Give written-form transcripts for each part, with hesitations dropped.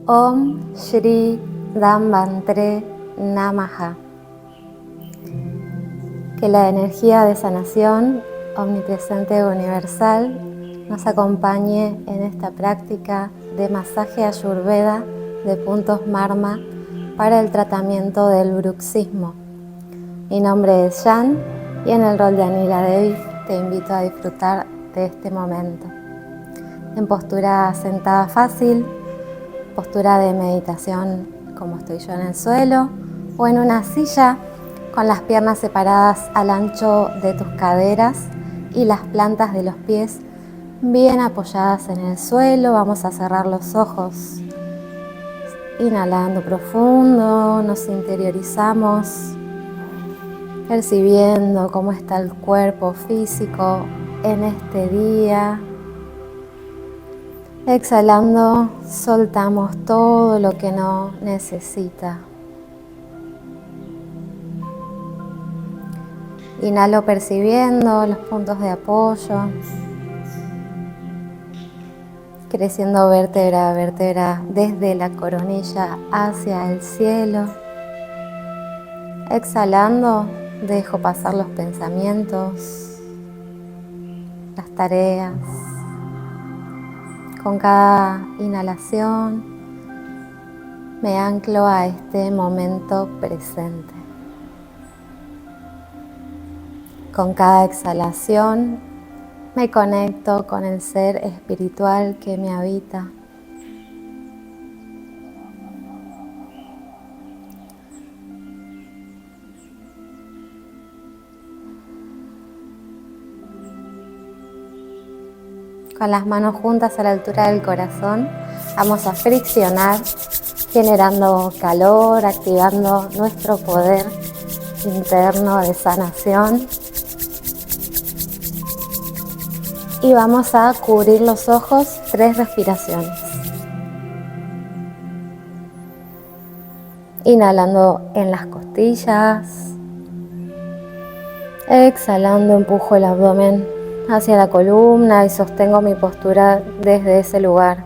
Om Shri Dhammantre Namaha. Que la energía de sanación omnipresente e universal nos acompañe en esta práctica de masaje ayurveda de puntos marma para el tratamiento del bruxismo. Mi nombre es Jan y en el rol de Anila Devi te invito a disfrutar de este momento. En postura sentada fácil, postura de meditación como estoy yo en el suelo o en una silla con las piernas separadas al ancho de tus caderas y las plantas de los pies bien apoyadas en el suelo. Vamos a cerrar los ojos. Inhalando profundo, nos interiorizamos, percibiendo cómo está el cuerpo físico en este día. Exhalando, soltamos todo lo que no necesita. Inhalo percibiendo los puntos de apoyo, creciendo vértebra a vértebra desde la coronilla hacia el cielo. Exhalando, dejo pasar los pensamientos, las tareas. Con cada inhalación me anclo a este momento presente. Con cada exhalación me conecto con el ser espiritual que me habita. Con las manos juntas a la altura del corazón, vamos a friccionar, generando calor, activando nuestro poder interno de sanación. Y vamos a cubrir los ojos 3 respiraciones. Inhalando en las costillas. Exhalando, empujo el abdomen hacia la columna y sostengo mi postura desde ese lugar.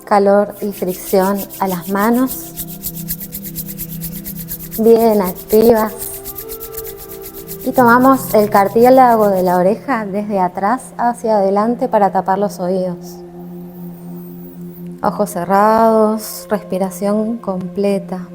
Calor y fricción a las manos, bien activas. Y tomamos el cartílago de la oreja desde atrás hacia adelante para tapar los oídos. Ojos cerrados, respiración completa.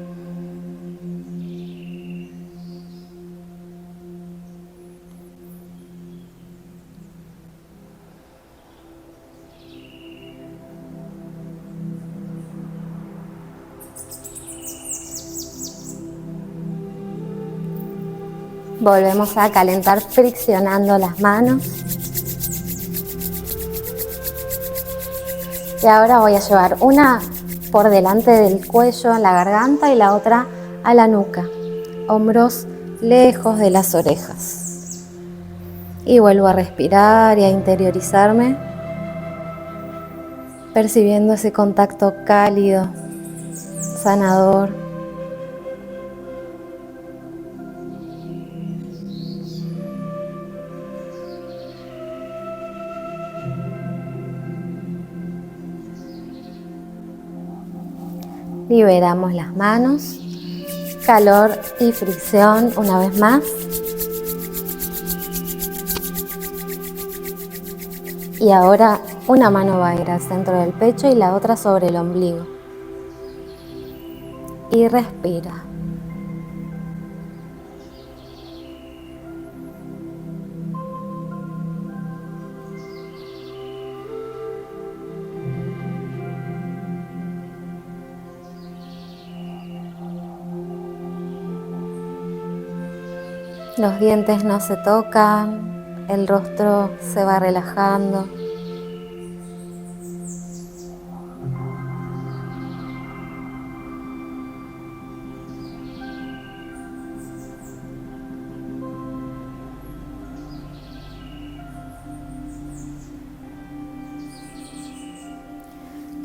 Volvemos a calentar friccionando las manos. Y ahora voy a llevar una por delante del cuello, en la garganta, y la otra a la nuca. Hombros lejos de las orejas. Y vuelvo a respirar y a interiorizarme, percibiendo ese contacto cálido, sanador. Liberamos las manos, calor y fricción una vez más. Y ahora una mano va a ir al centro del pecho y la otra sobre el ombligo. Y respira. Los dientes no se tocan, el rostro se va relajando.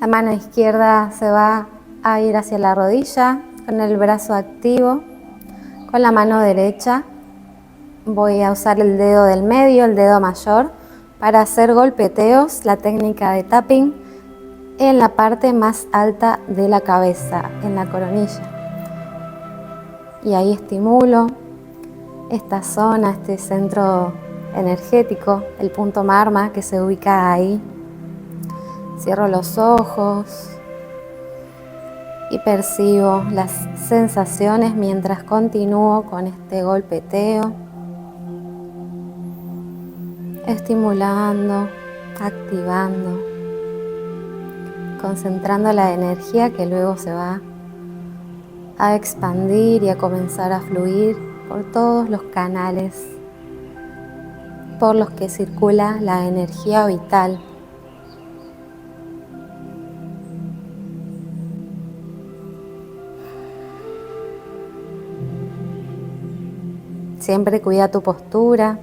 La mano izquierda se va a ir hacia la rodilla con el brazo activo. Con la mano derecha voy a usar el dedo del medio, el dedo mayor, para hacer golpeteos, la técnica de tapping, en la parte más alta de la cabeza, en la coronilla. Y ahí estimulo esta zona, este centro energético, el punto marma que se ubica ahí. Cierro los ojos y percibo las sensaciones mientras continúo con este golpeteo, estimulando, activando, concentrando la energía que luego se va a expandir y a comenzar a fluir por todos los canales por los que circula la energía vital. Siempre cuida tu postura.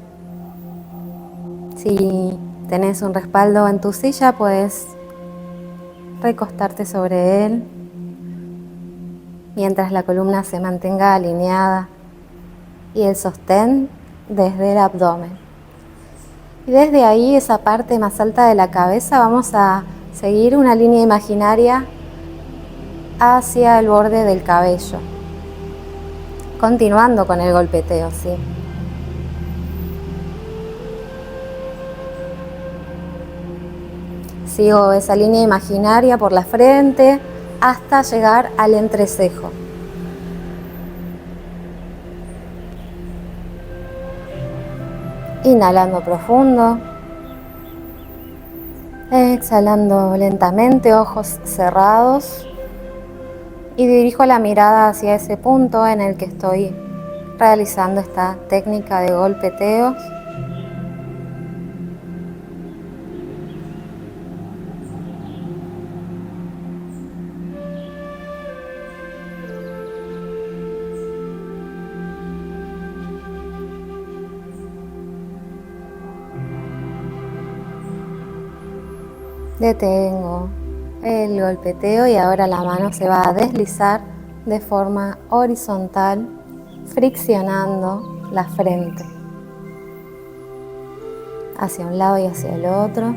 Si tenés un respaldo en tu silla, puedes recostarte sobre él mientras la columna se mantenga alineada y el sostén desde el abdomen. Y desde ahí, esa parte más alta de la cabeza, vamos a seguir una línea imaginaria hacia el borde del cabello, continuando con el golpeteo, ¿sí? Sigo esa línea imaginaria por la frente hasta llegar al entrecejo. Inhalando profundo, exhalando lentamente, ojos cerrados, y dirijo la mirada hacia ese punto en el que estoy realizando esta técnica de golpeteos. Detengo el golpeteo y ahora la mano se va a deslizar de forma horizontal, friccionando la frente hacia un lado y hacia el otro.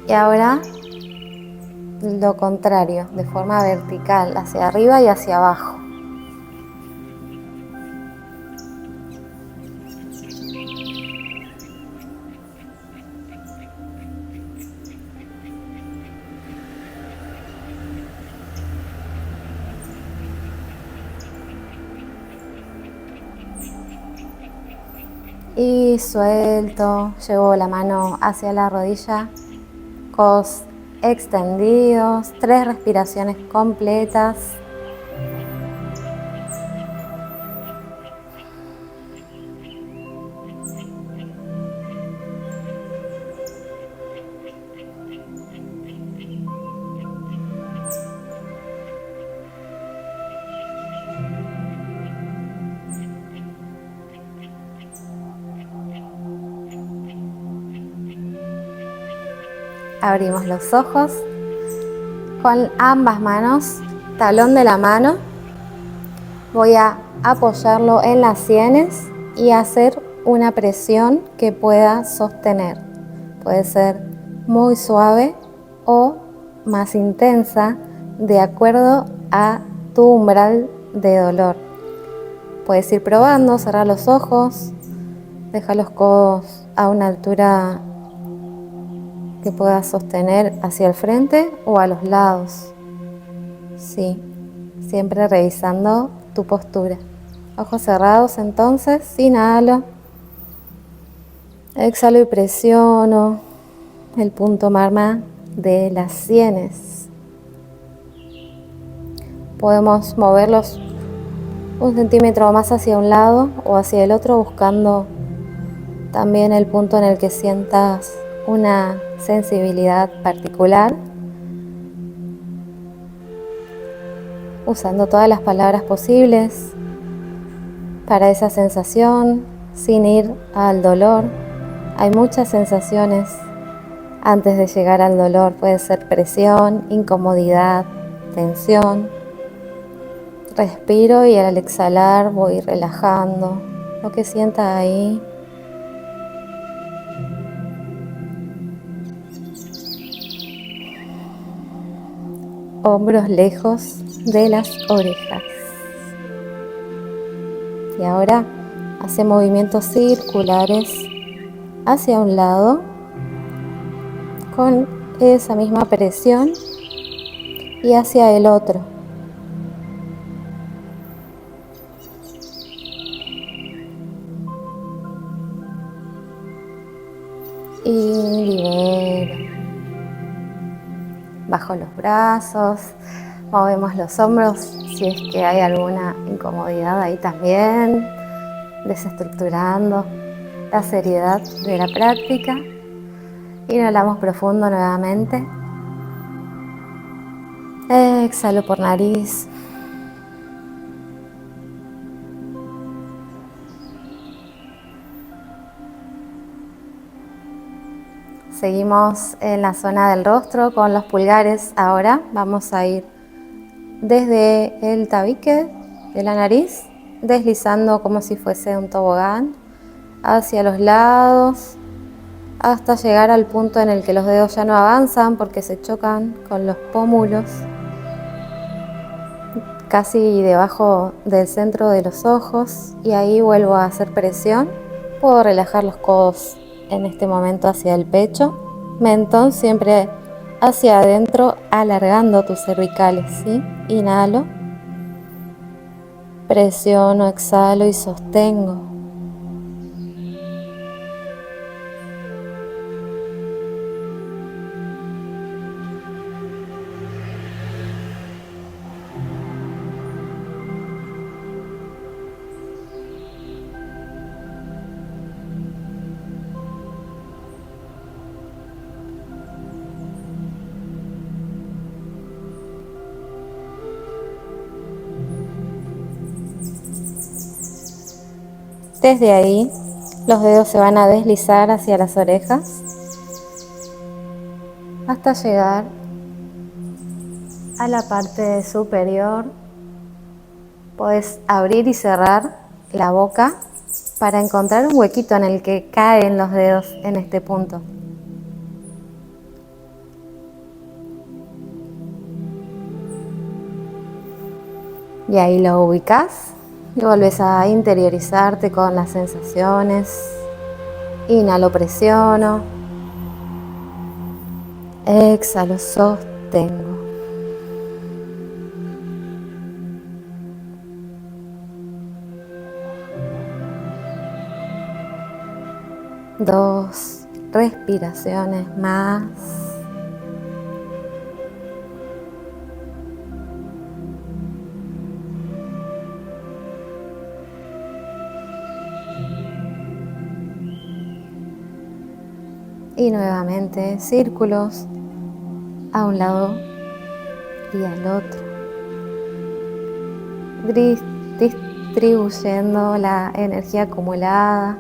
Y ahora lo contrario, de forma vertical, hacia arriba y hacia abajo. Y suelto, llevo la mano hacia la rodilla, codos extendidos, 3 respiraciones completas. Abrimos los ojos con ambas manos, talón de la mano. Voy a apoyarlo en las sienes y hacer una presión que pueda sostener. Puede ser muy suave o más intensa, de acuerdo a tu umbral de dolor. Puedes ir probando, cerrar los ojos, dejar los codos a una altura que puedas sostener hacia el frente o a los lados. Sí, siempre revisando tu postura. Ojos cerrados entonces, inhalo. Exhalo y presiono el punto marma de las sienes. Podemos moverlos 1 centímetro más hacia un lado o hacia el otro, buscando también el punto en el que sientas una sensibilidad particular, usando todas las palabras posibles para esa sensación, sin ir al dolor. Hay muchas sensaciones Antes de llegar al dolor puede ser presión, incomodidad, tensión. Respiro y al exhalar voy relajando lo que sienta ahí. Hombros lejos de las orejas. Y ahora hace movimientos circulares hacia un lado con esa misma presión y hacia el otro. Y libero. Bajo los brazos, movemos los hombros si es que hay alguna incomodidad ahí también, desestructurando la seriedad de la práctica. Inhalamos profundo nuevamente. Exhalo por nariz. Seguimos en la zona del rostro con los pulgares. Ahora vamos a ir desde el tabique de la nariz, deslizando como si fuese un tobogán hacia los lados, hasta llegar al punto en el que los dedos ya no avanzan porque se chocan con los pómulos, casi debajo del centro de los ojos, y ahí vuelvo a hacer presión. Puedo relajar los codos en este momento hacia el pecho, mentón siempre hacia adentro, alargando tus cervicales, ¿sí? Inhalo, presiono, exhalo y sostengo. Desde ahí, los dedos se van a deslizar hacia las orejas hasta llegar a la parte superior. Puedes abrir y cerrar la boca para encontrar un huequito en el que caen los dedos en este punto. Y ahí lo ubicas y vuelves a interiorizarte con las sensaciones. Inhalo, presiono. Exhalo, sostengo. Dos respiraciones más. Y nuevamente círculos a un lado y al otro, distribuyendo la energía acumulada,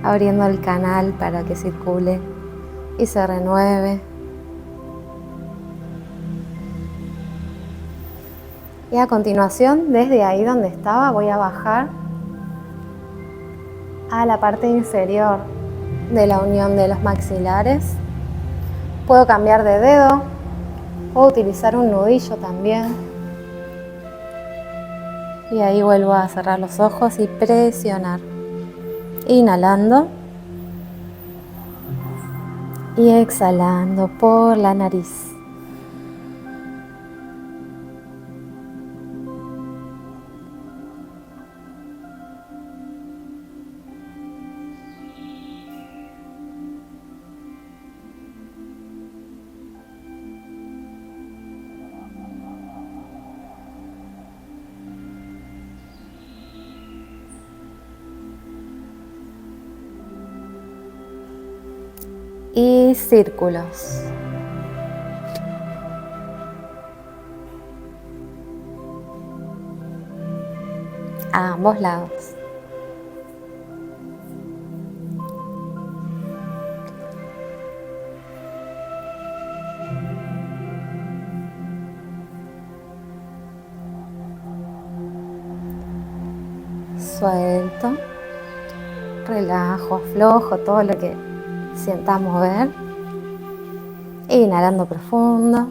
abriendo el canal para que circule y se renueve. Y a continuación, desde ahí donde estaba, voy a bajar a la parte inferior de la unión de los maxilares. Puedo cambiar de dedo, puedo utilizar un nudillo también. Y ahí vuelvo a cerrar los ojos y presionar. Inhalando y exhalando por la nariz. Y círculos. A ambos lados. suelto, relajo, aflojo todo lo que sienta mover. Inhalando profundo,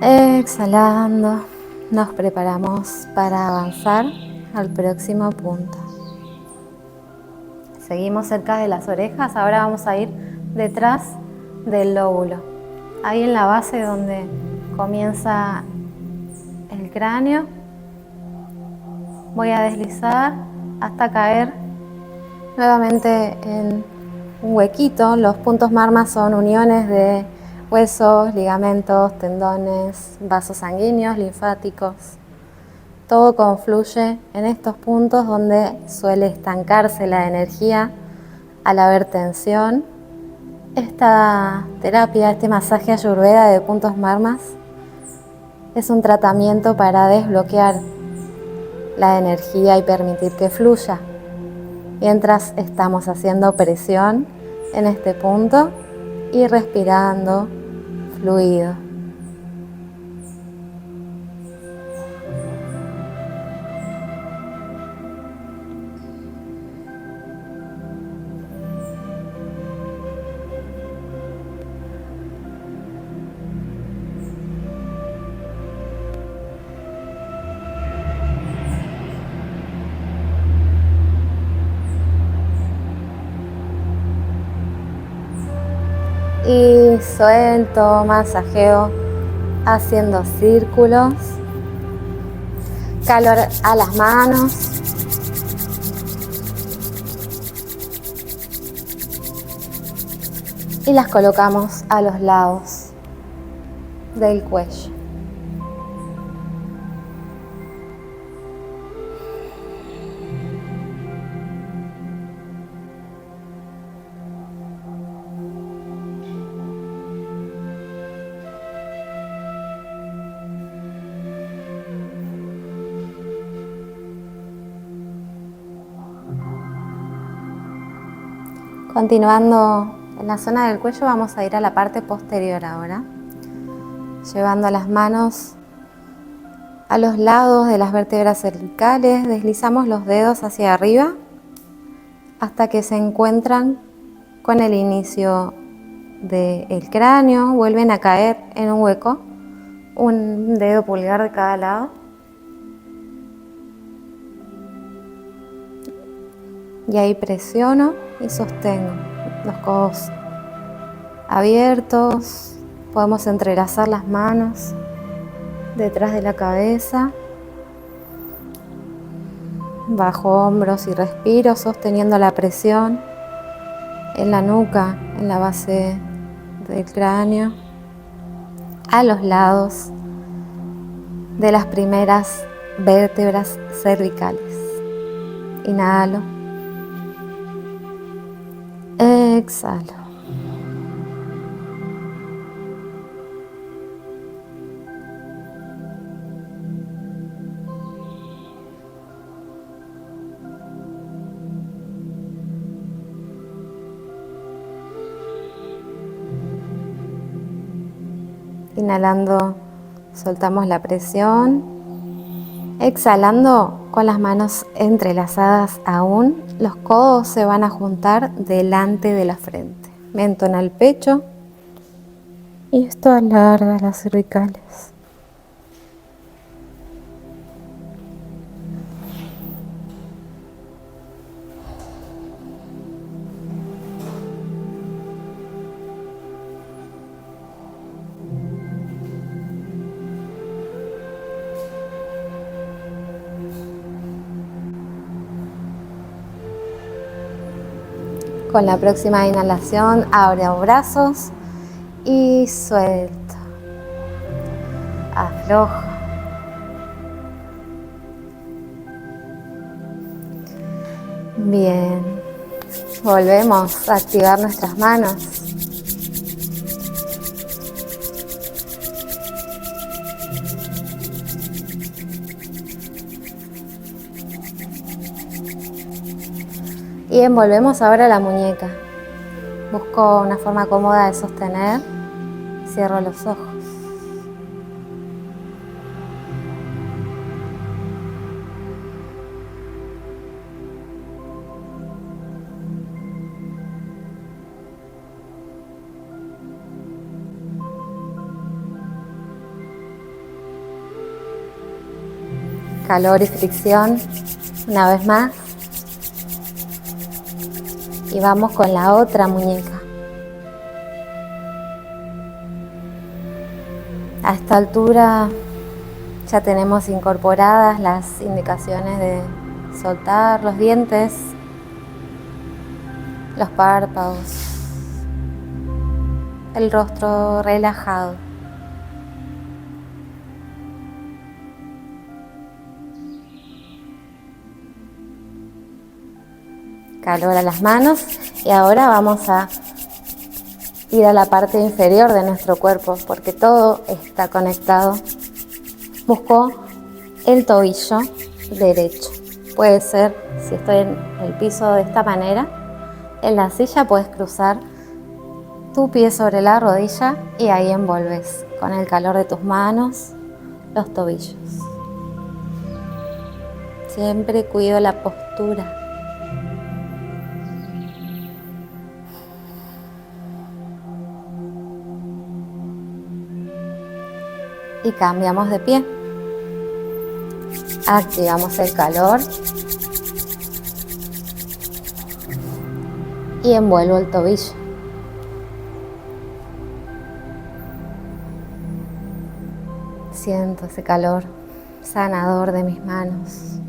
exhalando, nos preparamos para avanzar al próximo punto. Seguimos cerca de las orejas, ahora vamos a ir detrás del lóbulo, ahí en la base donde comienza el cráneo. Voy a deslizar hasta caer nuevamente en un huequito. Los puntos marma son uniones de huesos, ligamentos, tendones, vasos sanguíneos, linfáticos. Todo confluye en estos puntos donde suele estancarse la energía al haber tensión. Esta terapia, este masaje ayurveda de puntos marmas es un tratamiento para desbloquear la energía y permitir que fluya. Mientras estamos haciendo presión en este punto y respirando fluido. Y suelto, masajeo, haciendo círculos, calor a las manos. Y las colocamos a los lados del cuello. Continuando en la zona del cuello, vamos a ir a la parte posterior ahora, llevando las manos a los lados de las vértebras cervicales. Deslizamos los dedos hacia arriba hasta que se encuentran con el inicio del cráneo. Vuelven a caer en un hueco, un dedo pulgar de cada lado. Y ahí presiono y sostengo los codos abiertos. Podemos entrelazar las manos detrás de la cabeza, bajo hombros y respiro, sosteniendo la presión en la nuca, en la base del cráneo, a los lados de las primeras vértebras cervicales. Inhalo. Exhalo. Inhalando, soltamos la presión. Exhalando, con las manos entrelazadas aún, los codos se van a juntar delante de la frente. Mentón al pecho y esto alarga las cervicales. Con la próxima inhalación, abro brazos y suelto. Aflojo. Bien. Volvemos a activar nuestras manos. Y envolvemos ahora la muñeca. Busco una forma cómoda de sostener. Cierro los ojos. calor y fricción. Una vez más. Y vamos con la otra muñeca. A esta altura ya tenemos incorporadas las indicaciones de soltar los dientes, los párpados, el rostro relajado. Calor a las manos y ahora vamos a ir a la parte inferior de nuestro cuerpo porque todo está conectado. Busco el tobillo derecho. Puede ser, si estoy en el piso de esta manera, en la silla puedes cruzar tu pie sobre la rodilla y ahí envolves con el calor de tus manos los tobillos. Siempre cuido la postura. Y cambiamos de pie. Activamos el calor y envuelvo el tobillo. Siento ese calor sanador de mis manos.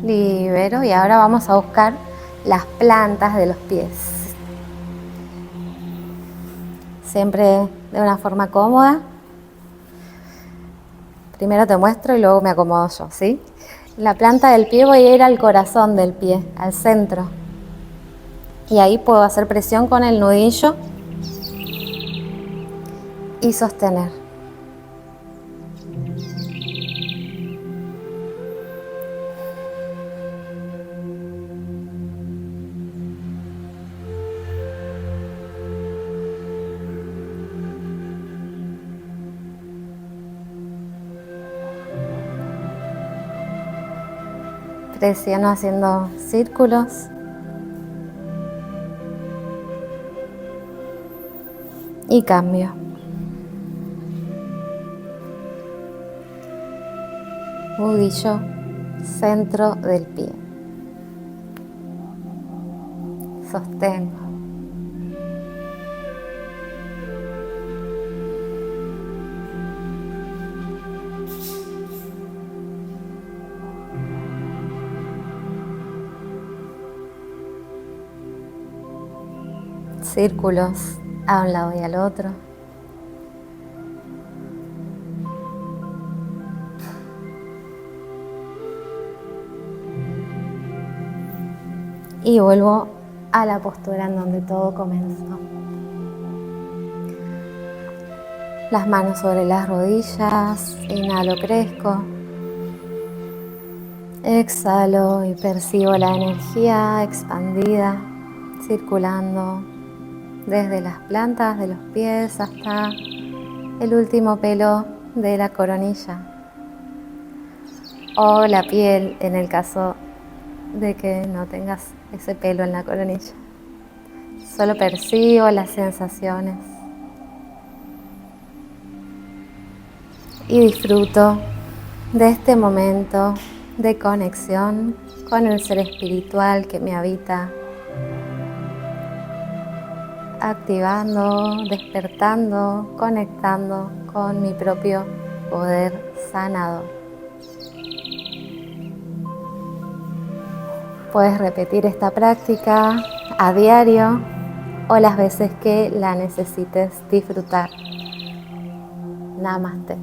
Libero y ahora vamos a buscar las plantas de los pies. Siempre de una forma cómoda. Primero te muestro y luego me acomodo yo, ¿sí? La planta del pie voy a ir al corazón del pie, al centro. Y ahí puedo hacer presión con el nudillo y sostener. Presiono haciendo círculos. Y cambio. Nudillo, centro del pie. Sostengo. Círculos a un lado y al otro. Y vuelvo a la postura en donde todo comenzó. Las manos sobre las rodillas, inhalo, crezco. Exhalo y percibo la energía expandida, circulando desde las plantas de los pies hasta el último pelo de la coronilla o la piel en el caso de que no tengas ese pelo en la coronilla. Solo percibo las sensaciones y disfruto de este momento de conexión con el ser espiritual que me habita, activando, despertando, conectando con mi propio poder sanador. Puedes repetir esta práctica a diario o las veces que la necesites disfrutar. Namaste.